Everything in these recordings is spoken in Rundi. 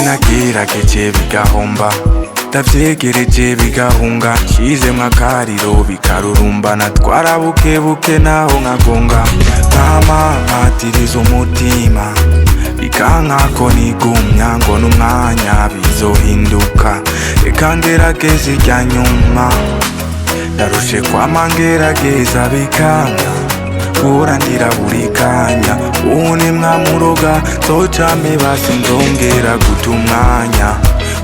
Nagerageje bigahomba ndavyegereje bigahunga nshizemwo akariro bikarurumbana twarabukebuke naho nkagonga nkama nkatiriza umutima bikankako nigumya ngo n'umwanya bizohinduka reka ngerageze irya nyuma ndarushe kwama ngerageza bikanka urandira buri kanya ubu mwamuroga zocame basi ndongera guta umwanya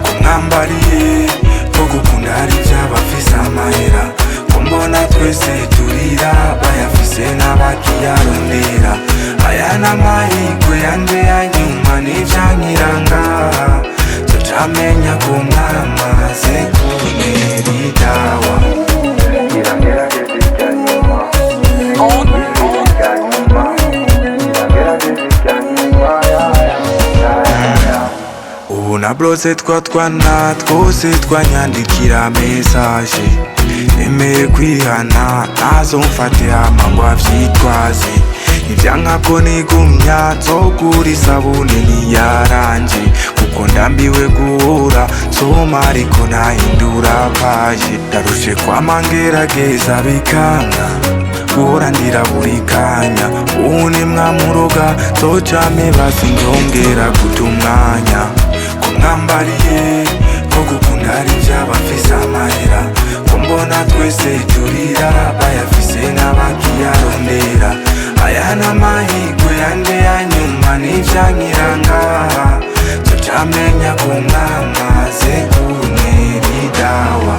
ko mwambariye ko gukunda hari ivy'abafise amahera ko mbona twese turira bayafise n'abakiyarondera aya n'amahirwe yanje yanyuma n'ivyankiranga zocamenya ko mwamaze kuntera idawa na brose twatwana twose twanyandikira message nemeye kwihana nazo mfate hama ngo avyitwaze ivyankako nigumya nzogura isabune niyaranje kuko ndambiwe guhora nsoma ariko ntahindura paje ndarushe kwama ngerageza bikanka guhora ndira buri kanya ubu mwamuroga zocame basi ndongera guta umwanya mwambariye ko gukunda hari ivy'abafise amahera ko mbona twese turira bayafise n'abakiyarondera aya n'amahirwe yanje yanyuma n'ivyankiranga zocamenya ko mwamaze kuntera idawa.